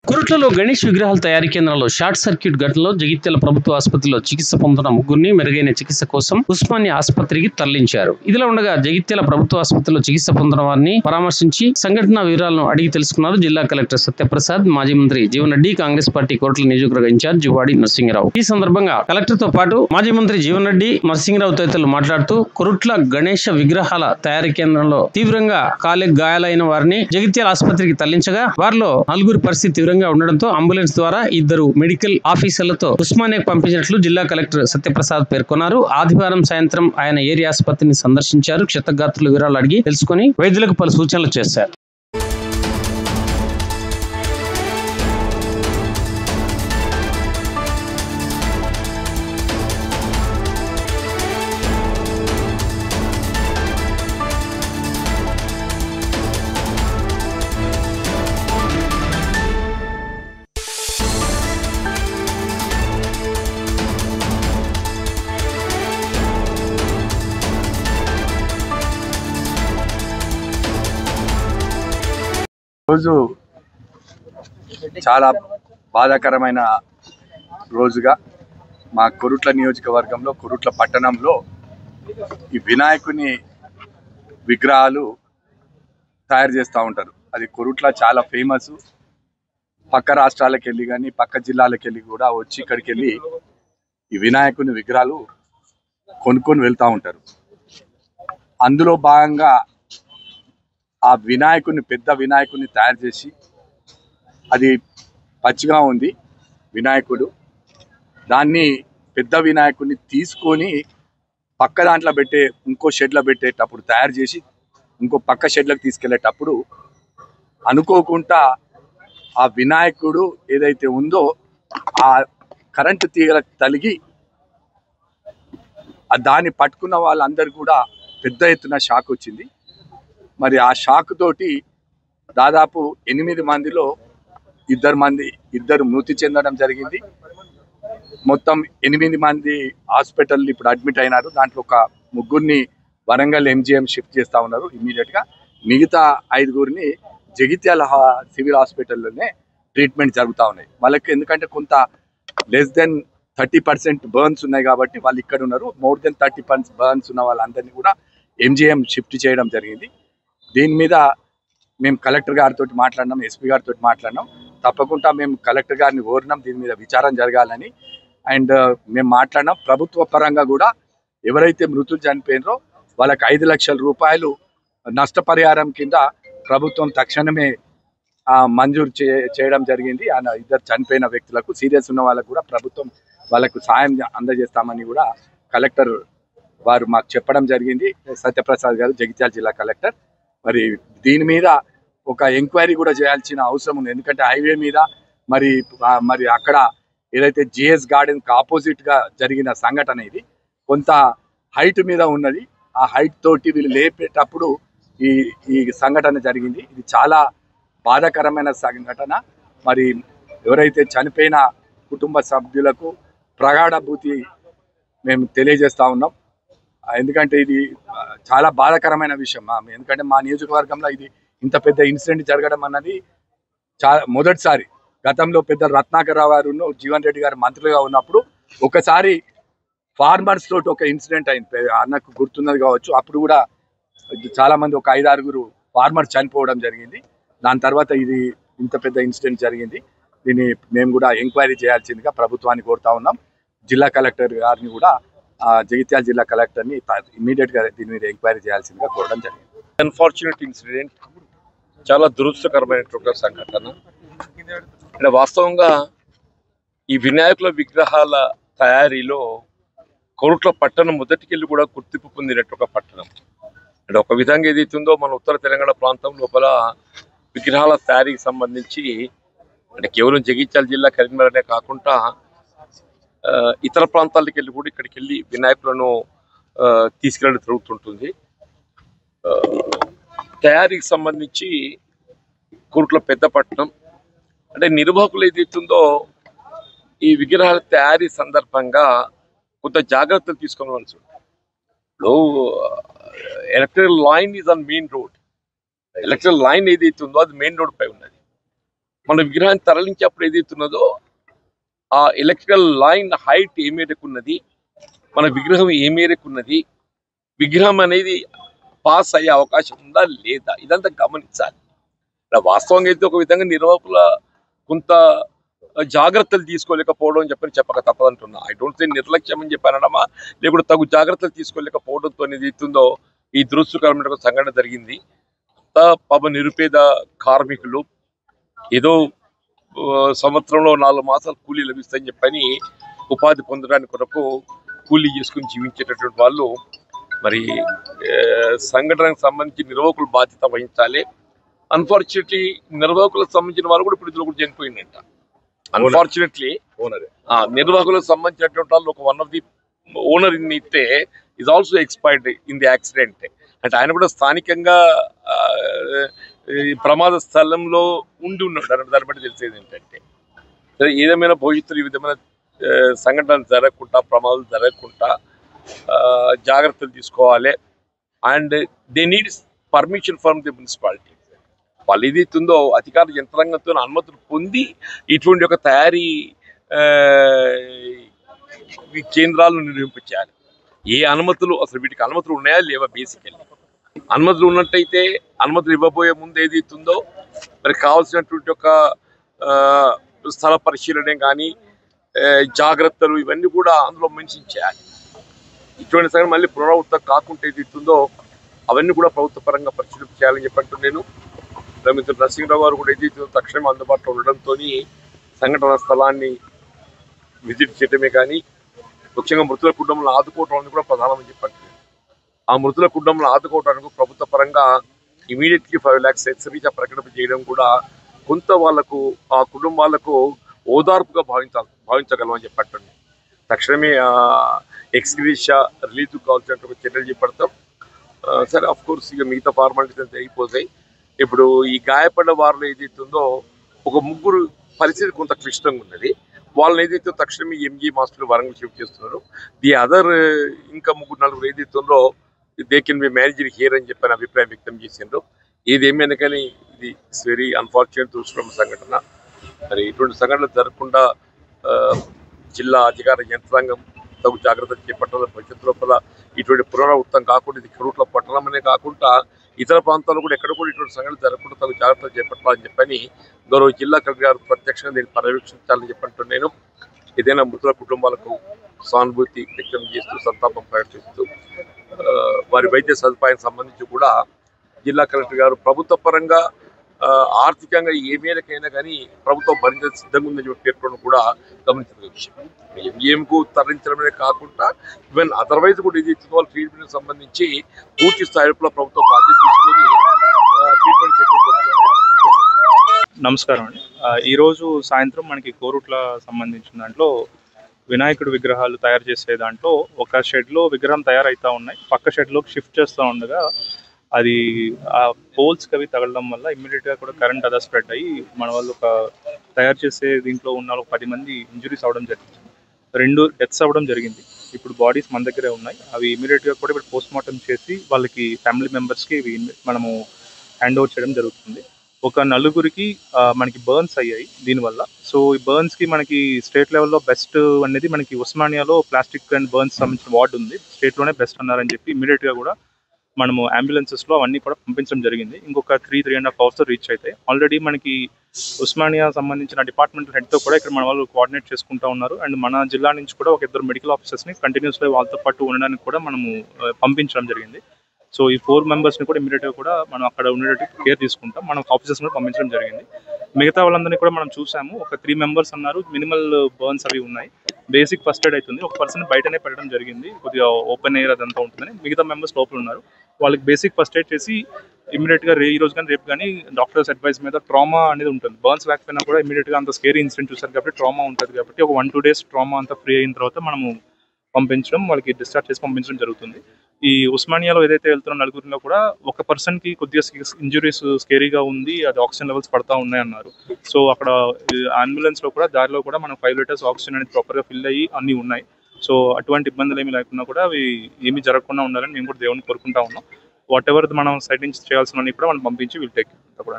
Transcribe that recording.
కొరుట్లలో గణేష్ విగ్రహాల తయారీ కేంద్రంలో షార్ట్ సర్క్యూట్ ఘటనలో జగిత్యాల ప్రభుత్వ ఆసుపత్రిలో చికిత్స పొందుతున్న ముగ్గురిని మెరుగైన చికిత్స కోసం ఉస్మానియా ఆసుపత్రికి తరలించారు. ఇదిలా ఉండగా జగిత్యాల ప్రభుత్వ ఆసుపత్రిలో చికిత్స పొందుతున్న వారిని పరామర్శించి సంఘటన వివరాలను అడిగి తెలుసుకున్నారు జిల్లా కలెక్టర్ సత్యప్రసాద్, మాజీ మంత్రి జీవన్ రెడ్డి, కాంగ్రెస్ పార్టీ కొరుట్ల నియోజకవర్గ ఇన్ఛార్జ్ జువాడి నరసింహరావు. ఈ సందర్భంగా కలెక్టర్ తో పాటు మాజీ మంత్రి జీవన్ రెడ్డి, నరసింహరావు తదితరులు మాట్లాడుతూ కొరుట్ల గణేష విగ్రహాల తయారీ కేంద్రంలో తీవ్రంగా గాయాలైన వారిని జగిత్యాల ఆసుపత్రికి తరలించగా వారిలో నలుగురి పరిస్థితి తీవ్రంగా ఉండడంతో అంబులెన్స్ ద్వారా ఇద్దరు మెడికల్ ఆఫీసర్లతో ఉస్మానియాకు పంపించినట్లు జిల్లా కలెక్టర్ సత్యప్రసాద్ పేర్కొన్నారు. ఆదివారం సాయంత్రం ఆయన ఏరియా ఆసుపత్రిని సందర్శించారు. క్షతగాత్రుల వివరాలు అడిగి తెలుసుకుని వైద్యులకు పలు సూచనలు చేశారు. రోజు చాలా బాధాకరమైన రోజుగా మా కొరుట్ల నియోజకవర్గంలో కొరుట్ల పట్టణంలో ఈ వినాయకుని విగ్రహాలు తయారు చేస్తూ ఉంటారు. అది కొరుట్ల చాలా ఫేమస్. పక్క రాష్ట్రాలకు వెళ్ళి కానీ పక్క జిల్లాలకు వెళ్ళి కూడా వచ్చి ఇక్కడికి వెళ్ళి ఈ వినాయకుని విగ్రహాలు కొనుక్కొని వెళ్తూ ఉంటారు. అందులో భాగంగా ఆ వినాయకుని పెద్ద వినాయకుని తయారు చేసి అది పచ్చిగా ఉంది వినాయకుడు, దాన్ని పెద్ద వినాయకుడిని తీసుకొని పక్క దాంట్లో ఇంకో షెడ్లో పెట్టేటప్పుడు తయారు చేసి ఇంకో పక్క షెడ్లకు తీసుకెళ్లేటప్పుడు అనుకోకుండా ఆ వినాయకుడు ఏదైతే ఉందో ఆ కరెంటు తీగలకు తలిగి దాన్ని పట్టుకున్న వాళ్ళందరూ కూడా పెద్ద ఎత్తున షాక్ వచ్చింది. మరి ఆ షాక్ తోటి దాదాపు 8 మందిలో ఇద్దరు మృతి చెందడం జరిగింది. మొత్తం 8 మంది హాస్పిటల్ ఇప్పుడు అడ్మిట్ అయినారు. దాంట్లో ఒక ముగ్గురిని వరంగల్ MGM షిఫ్ట్ చేస్తూ ఉన్నారు ఇమీడియట్గా. మిగతా 5గురిని జగిత్యాల సివిల్ హాస్పిటల్లోనే ట్రీట్మెంట్ జరుగుతూ ఉన్నాయి. వాళ్ళకి ఎందుకంటే కొంత లెస్ దెన్ 30% బర్న్స్ ఉన్నాయి కాబట్టి వాళ్ళు ఇక్కడ ఉన్నారు. మోర్ దెన్ 30% బర్న్స్ ఉన్న వాళ్ళందరినీ కూడా MGM షిఫ్ట్ చేయడం జరిగింది. దీని మీద మేము కలెక్టర్ గారితో మాట్లాడినాం, ఎస్పీ గారితో మాట్లాడినాం. తప్పకుండా మేము కలెక్టర్ గారిని కోరినాం దీని మీద విచారం జరగాలని. అండ్ మేము మాట్లాడినాం ప్రభుత్వ పరంగా కూడా ఎవరైతే మృతులు చనిపోయినారో వాళ్ళకి 5 లక్షల రూపాయలు నష్టపరిహారం కింద ప్రభుత్వం తక్షణమే మంజూరు చేయడం జరిగింది. ఇద్దరు చనిపోయిన వ్యక్తులకు, సీరియస్ ఉన్న వాళ్ళకు కూడా ప్రభుత్వం వాళ్ళకు సాయం అందజేస్తామని కూడా కలెక్టర్ వారు మాకు చెప్పడం జరిగింది. సత్యప్రసాద్ గారు, జగిత్యాల జిల్లా కలెక్టర్. మరి దీని మీద ఒక ఎంక్వైరీ కూడా చేయాల్సిన అవసరం ఉంది. ఎందుకంటే హైవే మీద మరి అక్కడ ఏదైతే GS గార్డెన్కి ఆపోజిట్గా జరిగిన సంఘటన ఇది కొంత హైట్ మీద ఉన్నది. ఆ హైట్ తోటి వీళ్ళు లేపేటప్పుడు ఈ సంఘటన జరిగింది. ఇది చాలా బాధాకరమైన సంఘటన. మరి ఎవరైతే చనిపోయిన కుటుంబ సభ్యులకు ప్రగాఢభూతి మేము తెలియజేస్తూ ఉన్నాం. ఎందుకంటే ఇది చాలా బాధాకరమైన విషయం. ఎందుకంటే మా నియోజకవర్గంలో ఇది ఇంత పెద్ద ఇన్సిడెంట్ జరగడం అన్నది మొదటిసారి. గతంలో పెద్ద రత్నాకర్ రావు గారు, జీవన్ రెడ్డి గారు మంత్రులుగా ఉన్నప్పుడు ఒకసారి ఫార్మర్స్ తోటి ఒక ఇన్సిడెంట్ అయింది, అన్నకు గుర్తున్నది కావచ్చు. అప్పుడు కూడా చాలా మంది ఒక 5-6 ఫార్మర్స్ చనిపోవడం జరిగింది. దాని తర్వాత ఇది ఇంత పెద్ద ఇన్సిడెంట్ జరిగింది. దీన్ని మేము కూడా ఎంక్వైరీ చేయాల్సిందిగా ప్రభుత్వాన్ని కోరుతా ఉన్నాం. జిల్లా కలెక్టర్ గారిని కూడా, జగిత్యాల జిల్లా కలెక్టర్ని ఇమీడియట్గా దీని మీద ఎంక్వైరీ చేయాల్సిందిగా కోరడం జరిగింది. అన్ఫార్చునేట్ ఇన్సిడెంట్, చాలా దురదృష్టకరమైనటువంటి సంఘటన. అంటే వాస్తవంగా ఈ వినాయకుల విగ్రహాల తయారీలో కొరుట్ల పట్టణం మొదటికెళ్ళి కూడా గుర్తింపు పొందినట్టు పట్టణం. అంటే ఒక విధంగా ఏదైతుందో మన ఉత్తర తెలంగాణ ప్రాంతం లోపల విగ్రహాల తయారీకి సంబంధించి అంటే కేవలం జగిత్యాల జిల్లా కరీంనగర్నే కాకుండా ఇతర ప్రాంతాలకు వెళ్ళి కూడా ఇక్కడికి వెళ్ళి వినాయకులను తీసుకెళ్ళడం జరుగుతుంటుంది. తయారీకి సంబంధించి కొరుట్ల పెద్ద పట్టణం అంటే నిర్వాహకులు ఏదైతుందో ఈ విగ్రహాల తయారీ సందర్భంగా కొంత జాగ్రత్తలు తీసుకోవాల్సి ఉంటుంది. ఇప్పుడు electrical line is on main road. Electrical line ఏదైతే ఉందో అది మెయిన్ రోడ్ పై ఉన్నది. మన విగ్రహాన్ని తరలించేప్పుడు ఏదైతున్నదో ఆ ఎలక్ట్రికల్ లైన్ హైట్ ఏ మేరకు ఉన్నది, మన విగ్రహం ఏ మేరకు ఉన్నది, విగ్రహం అనేది పాస్ అయ్యే అవకాశం ఉందా లేదా, ఇదంతా గమనించాలి. వాస్తవంగా అయితే ఒక విధంగా నిర్వాహకుల కొంత జాగ్రత్తలు తీసుకోలేకపోవడం అని చెప్పక తప్పదంటున్నా. ఐ డోంట్ సే నిర్లక్ష్యం అని చెప్పనడమా, లేకుంటే తగు జాగ్రత్తలు తీసుకోలేకపోవడంతో అనేది అవుతుందో ఈ దురదృష్టకరమైన సంఘటన జరిగింది. పాప నిరుపేద కార్మికులు ఏదో సంవత్సరంలో 4 మాసాలు కూలీ లభిస్తాయని చెప్పని ఉపాధి పొందడానికి కొరకు కూలీ చేసుకుని జీవించేటటువంటి వాళ్ళు మరి సంఘటనకు సంబంధించి నిర్వాహకులు బాధ్యత వహించాలి. అన్ఫార్చునేట్లీ నిర్వాహకులకు సంబంధించిన వాళ్ళు కూడా ఇప్పుడు ఇందులో కూడా చనిపోయిందంట. అన్ఫార్చునేట్లీ నిర్వాహకులకు సంబంధించినటువంటి వాళ్ళు ఒక one of the owner in it is also expired in the accident. అంటే ఆయన కూడా స్థానికంగా ప్రమాద స్థలంలో ఉండి ఉన్నాడు. దాన్ని బట్టి తెలిసేది ఏంటంటే సరే ఏదేమైనా భవిష్యత్తులో ఈ విధమైన సంఘటనలు జరగకుండా, ప్రమాదాలు జరగకుండా జాగ్రత్తలు తీసుకోవాలి. And they need permission from the municipality. వాళ్ళు ఏదైతుందో అధికార యంత్రాంగంతో అనుమతులు పొంది ఇటువంటి ఒక తయారీ కేంద్రాలను నిర్మించాలి. ఏ అనుమతులు అసలు వీటికి అనుమతులు ఉన్నాయా లేవా? బేసికల్లీ అనుమతులు ఉన్నట్టయితే అనుమతులు ఇవ్వబోయే ముందు ఏదైతుందో మరి కావాల్సినటువంటి ఒక స్థల పరిశీలన కానీ జాగ్రత్తలు ఇవన్నీ కూడా అందులో మెన్షన్ చేయాలి. ఇటువంటి సంగతి మళ్ళీ పునరావృతం కాకుండా ఏదైతుందో అవన్నీ కూడా ప్రభుత్వ పరంగా పరిశీలన చేయాలని చెప్పంటూ నేను మిత్రుడు నరసింహరావు గారు కూడా ఏదైతుందో తక్షణమే అందుబాటులో ఉండడంతో సంఘటన స్థలాన్ని విజిట్ చేయడమే కానీ ముఖ్యంగా మృతుల కుటుంబాలను ఆదుకోవడం అనేది కూడా ప్రధానమని చెప్పండి. ఆ మృతుల కుటుంబాలను ఆదుకోవడానికి ప్రభుత్వ పరంగా ఇమీడియట్లీ 5 lakhs ఎక్స్రీచా ప్రకటన చేయడం కూడా కొంత వాళ్లకు ఆ కుటుంబాలకు ఓదార్పుగా భావించగలమని చెప్పండి. తక్షణమే ఎక్స్గ్రీషా రిలీజ్ కావాల్సినటువంటి చర్యలు చేపడతాం. సరే ఆఫ్ కోర్స్ ఇక మిగతా ఫార్మాలిటీస్ అంతా అయిపోతాయి. ఇప్పుడు ఈ గాయపడ్డ వారిలో ఏదైతుందో ఒక ముగ్గురు పరిస్థితి కొంత క్లిష్టంగా ఉన్నది. వాళ్ళని ఏదైతే తక్షణమే ఎంజీ హాస్పిటల్ వరంగల్ షిఫ్ట్ చేస్తున్నారు. ది అదర్ ఇంకా 3-4 ఏదైతుందో they can be managed here అని చెప్పని అభిప్రాయం వ్యక్తం చేసిండ్రు. ఏదేమైనా కానీ ఇది ఇట్స్ వెరీ అన్ఫార్చునేట్ దురదృష్టకరమైన సంఘటన. మరి ఇటువంటి సంఘటనలు జరగకుండా జిల్లా అధికార యంత్రాంగం తగు జాగ్రత్తలు చేపట్టాలి. భవిష్యత్తు లోపల ఇటువంటి పునరావృతం కాకుండా ఇది కరూట్ల పట్టణమనే కాకుండా ఇతర ప్రాంతాల్లో కూడా ఎక్కడ కూడా ఇటువంటి సంఘటనలు జరగకుండా తగు జాగ్రత్తలు చేపట్టాలని చెప్పని గౌరవ జిల్లా కలెక్టర్ గారు ప్రత్యక్షంగా దీన్ని పర్యవేక్షించాలని చెప్పంటూ నేను ఏదైనా మృతుల కుటుంబాలకు సానుభూతి వ్యక్తం చేస్తూ సంతాపం ప్రకటిస్తూ వారి వైద్య సదుపాయం సంబంధించి కూడా జిల్లా కలెక్టర్ గారు ప్రభుత్వ పరంగా ఆర్థికంగా ఏ మేరకైనా కానీ ప్రభుత్వం భరించ సిద్ధంగా ఉందని చెప్పి పేర్కొనడం కూడా గమనించిన విషయం. ఎంఏఎంకు తరలించడమే కాకుండా ఈవెన్ అదర్వైజ్ కూడా ఇది వాళ్ళ ట్రీట్మెంట్ సంబంధించి పూర్తి స్థాయిలో ప్రభుత్వం బాధ్యత తీసుకొని ట్రీట్మెంట్ చేయడం. నమస్కారం అండి. ఈరోజు సాయంత్రం మనకి కోరుట్ల సంబంధించిన దాంట్లో వినాయకుడి విగ్రహాలు తయారు చేసే దాంట్లో ఒక షెడ్లో విగ్రహం తయారైతా ఉన్నాయి. పక్క షెడ్లోకి షిఫ్ట్ చేస్తూ ఉండగా అది ఆ పోల్స్కి అవి తగలడం వల్ల ఇమ్మీడియట్గా కూడా కరెంట్ అదా స్ప్రెడ్ అయ్యి మన వాళ్ళు ఒక తయారు చేసే దీంట్లో ఉన్న 10 మంది ఇంజురీస్ అవ్వడం జరిగింది. 2 డెత్స్ అవ్వడం జరిగింది. ఇప్పుడు బాడీస్ మన దగ్గరే ఉన్నాయి. అవి ఇమ్మీడియట్గా కూడా ఇప్పుడు పోస్ట్ మార్టం చేసి వాళ్ళకి ఫ్యామిలీ మెంబర్స్కి మనము హ్యాండ్ ఓవర్ చేయడం జరుగుతుంది. ఒక 4గురికి మనకి బర్న్స్ అయ్యాయి దీనివల్ల. సో ఈ బర్న్స్కి మనకి స్టేట్ లెవెల్లో బెస్ట్ అనేది మనకి ఉస్మానియాలో ప్లాస్టిక్ అండ్ బర్న్స్ సంబంధించిన వార్డు ఉంది. స్టేట్లోనే బెస్ట్ అన్నారని చెప్పి ఇమ్మీడియట్గా కూడా మనము అంబులెన్సెస్లో అవన్నీ కూడా పంపించడం జరిగింది. ఇంకొక 3.5 hours రీచ్ అవుతాయి. ఆల్రెడీ మనకి ఉస్మానియా సంబంధించిన డిపార్ట్మెంటల్ హెడ్తో కూడా ఇక్కడ మన వాళ్ళు కోఆర్డినేట్ చేసుకుంటూ ఉన్నారు. అండ్ మన జిల్లా నుంచి కూడా ఒక 2 మెడికల్ ఆఫీసర్స్ని కంటిన్యూస్గా వాళ్ళతో పాటు ఉండడానికి కూడా మనము పంపించడం జరిగింది. సో ఈ 4 మెంబర్స్ని కూడా ఇమీడియట్గా కూడా మనం అక్కడ ఉండేటట్టు కేర్ తీసుకుంటాం. మనం ఆఫీసర్స్ కూడా పంపించడం జరిగింది. మిగతా వాళ్ళందరినీ కూడా మనం చూసాము. ఒక 3 members అన్నారు. మినిమల్ బర్న్స్ అవి ఉన్నాయి. బేసిక్ ఫస్ట్ ఎయిడ్ అవుతుంది. ఒక పర్సన్ బయటనే పెట్టడం జరిగింది. కొద్దిగా ఓపెన్ ఎయిర్ అదంతా ఉంటుందని. మిగతా మెంబర్స్ లోపల ఉన్నారు. వాళ్ళకి బేసిక్ ఫస్ట్ ఎయిడ్ చేసి ఇమీడియట్గా ఈ రోజు కానీ రేపు కానీ డాక్టర్స్ అడ్వైస్ మీద ట్రామా అనేది ఉంటుంది. బర్న్స్ లేకపోయినా కూడా ఇమీడియట్గా అంత స్కేరీ ఇన్సిడెంట్ చూసారు కాబట్టి ట్రామా ఉంటుంది కాబట్టి ఒక 1-2 days ట్రామా అంతా ఫ్రీ అయిన తర్వాత మనము పంపించడం, వాళ్ళకి డిశ్చార్జ్ చేసి పంపించడం జరుగుతుంది. ఈ ఉస్మానియాలో ఏదైతే వెళ్తున్న 4గురిలో కూడా ఒక పర్సన్కి కొద్దిగా ఇంజురీస్ స్కేరీగా ఉంది, అది ఆక్సిజన్ లెవెల్స్ పడతా ఉన్నాయన్నారు. సో అక్కడ అంబులెన్స్లో కూడా దారిలో కూడా మనం 5 liters ఆక్సిజన్ అనేది ప్రాపర్గా ఫిల్ అయ్యి అన్నీ ఉన్నాయి. సో అటువంటి ఇబ్బందులు ఏమీ లేకుండా కూడా అవి ఏమీ జరగకుండా ఉండాలని మేము కూడా దేవుని కోరుకుంటా ఉన్నాం. వాట్ ఎవర్ మనం సైడ్ నుంచి చేయాల్సినవన్నీ కూడా మనం పంపించి వీల్ టేక్ కూడా